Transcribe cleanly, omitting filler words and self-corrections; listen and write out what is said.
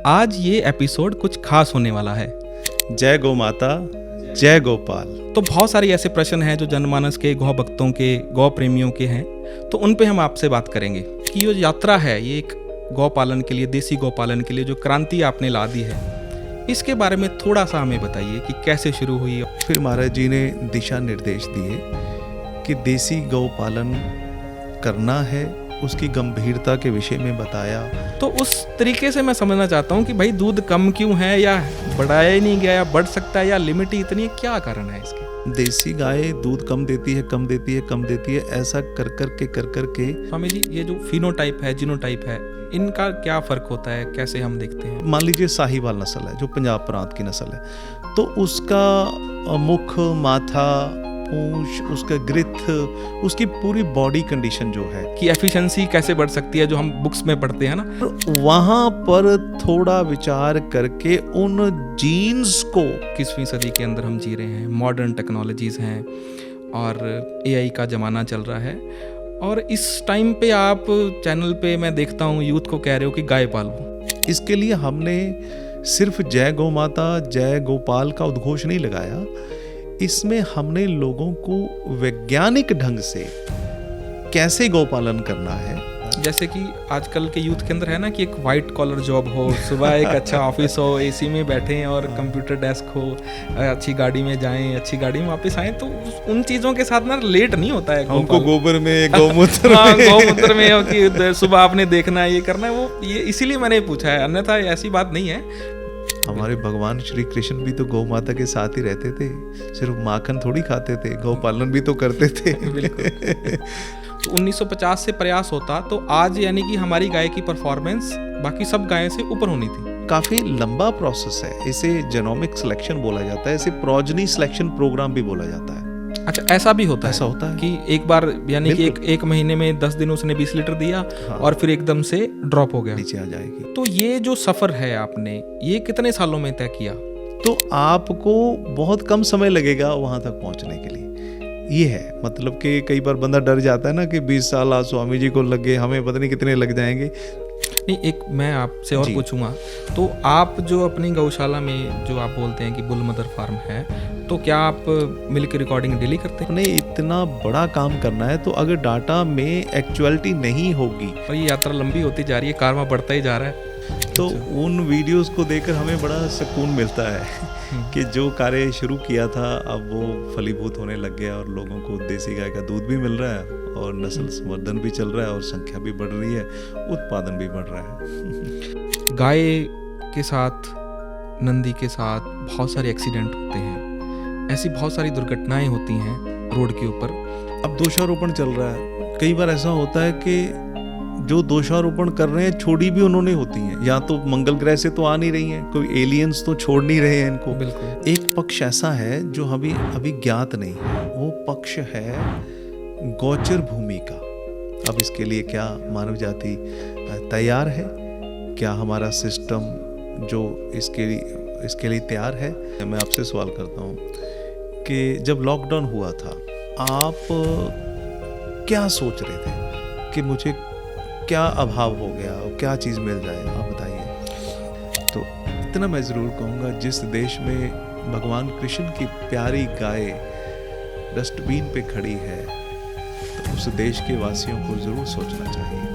आज ये एपिसोड कुछ खास होने वाला है। जय गौ माता, जय गोपाल। तो बहुत सारे ऐसे प्रश्न हैं जो जनमानस के, गौ भक्तों के, गौ प्रेमियों के हैं, तो उन पे हम आपसे बात करेंगे कि ये यात्रा है, ये एक गौ पालन के लिए, देसी गौ पालन के लिए जो क्रांति आपने ला दी है, इसके बारे में थोड़ा सा हमें बताइए कि कैसे शुरू हुई। फिर महाराज जी ने दिशा निर्देश दिए कि देसी गौ पालन करना है, उसकी गंभीरता के विषय में बताया। तो उस तरीके से मैं समझना चाहता हूँ कि भाई दूध कम क्यों है, या बढ़ाया ही नहीं गया, या बढ़ सकता है, या लिमिट ही इतनी है, क्या कारण है इसके? देसी गाय दूध कम देती है, ऐसा कर कर के स्वामी जी, ये जो फिनोटाइप है, जीनोटाइप है, इनका क्या फर्क होता है, कैसे हम देखते हैं? मान लीजिए साहिवाल नस्ल है जो पंजाब प्रांत की नस्ल है, तो उसका मुख, माथा, पूंछ, उसका ग्रिथ, उसकी पूरी बॉडी कंडीशन जो है कि एफिशिएंसी कैसे बढ़ सकती है, जो हम बुक्स में पढ़ते हैं ना, वहां पर थोड़ा विचार करके उन जीन्स को। 21वीं सदी के अंदर हम जी रहे हैं, मॉडर्न टेक्नोलॉजीज हैं और एआई का ज़माना चल रहा है, और इस टाइम पे आप चैनल पे मैं देखता हूँ यूथ को कह रहे हो कि गाय पालो। इसके लिए हमने सिर्फ जय गौ माता, जय गोपाल का उद्घोष नहीं लगाया, इसमें हमने लोगों को वैज्ञानिक ढंग से कैसे गौपालन करना है। जैसे कि आजकल के यूथ के अंदर है ना कि एक वाइट कॉलर जॉब हो, सुबह एक अच्छा ऑफिस हो, एसी में बैठें और कंप्यूटर डेस्क हो, अच्छी गाड़ी में जाएं, अच्छी गाड़ी में वापस आएं, तो उन चीज़ों के साथ ना रिलेट नहीं होता है। उनको गोबर में, गौमूत्र हाँ, गौमूत्र में हो कि सुबह आपने देखना है, ये करना है, वो ये इसीलिए मैंने पूछा है, अन्यथा ऐसी बात नहीं है। हमारे भगवान श्री कृष्ण भी तो गौ माता के साथ ही रहते थे, सिर्फ माखन थोड़ी खाते थे, गौ पालन भी तो करते थे। तो 1950 से प्रयास होता तो आज यानी कि हमारी गाय की परफॉर्मेंस बाकी सब गाय से ऊपर होनी थी। काफी लंबा प्रोसेस है, इसे जेनोमिक सिलेक्शन बोला जाता है, इसे प्रोजनी सिलेक्शन प्रोग्राम भी बोला जाता है। अच्छा, ऐसा भी होता है? ऐसा होता है कि एक बार यानी कि एक महीने में 10 दिन उसने 20 लीटर दिया, हाँ, और फिर एकदम से ड्रॉप हो गया, नीचे आ जाएगी। तो ये जो सफर है आपने, ये कितने सालों में तय किया? तो आपको बहुत कम समय लगेगा वहां तक पहुंचने के लिए। ये है मतलब कि कई बार बंदा डर जाता है ना कि 20 साल आज स्वामी जी को लगे, हमें पता नहीं कितने लग जाएंगे। नहीं, एक मैं आपसे और पूछूंगा, तो आप जो अपनी गौशाला में जो आप बोलते हैं कि बुल मदर फार्म है, तो क्या आप मिल्क रिकॉर्डिंग डेली करते हैं? नहीं, इतना बड़ा काम करना है तो अगर डाटा में एक्चुअलिटी नहीं होगी, और ये यात्रा लंबी होती जा रही है, कारवा बढ़ता ही जा रहा है, तो उन वीडियोस को देखकर हमें बड़ा सुकून मिलता है कि जो कार्य शुरू किया था अब वो फलीभूत होने लग गया, और लोगों को देसी गाय का दूध भी मिल रहा है, और नस्ल संवर्धन भी चल रहा है, और संख्या भी बढ़ रही है, उत्पादन भी बढ़ रहा है। गाय के साथ, नंदी के साथ बहुत सारे एक्सीडेंट होते हैं, ऐसी बहुत सारी दुर्घटनाएं होती हैं रोड के ऊपर। अब दोषारोपण चल रहा है, कई बार ऐसा होता है कि जो दोषारोपण कर रहे हैं छोड़ी भी उन्होंने होती हैं, या तो मंगल ग्रह से तो आ नहीं रही हैं, कोई एलियंस तो छोड़ नहीं रहे हैं इनको। बिल्कुल। एक पक्ष ऐसा है जो हमें अभी ज्ञात नहीं है, वो पक्ष है गोचर भूमि का। अब इसके लिए क्या मानव जाति तैयार है? क्या हमारा सिस्टम जो इसके लिए तैयार है? मैं आपसे सवाल करता हूँ कि जब लॉकडाउन हुआ था, आप क्या सोच रहे थे कि मुझे क्या अभाव हो गया और क्या चीज़ मिल जाए, आप बताइए। तो इतना मैं ज़रूर कहूँगा, जिस देश में भगवान कृष्ण की प्यारी गाय डस्टबिन पे खड़ी है, तो उस देश के वासियों को ज़रूर सोचना चाहिए।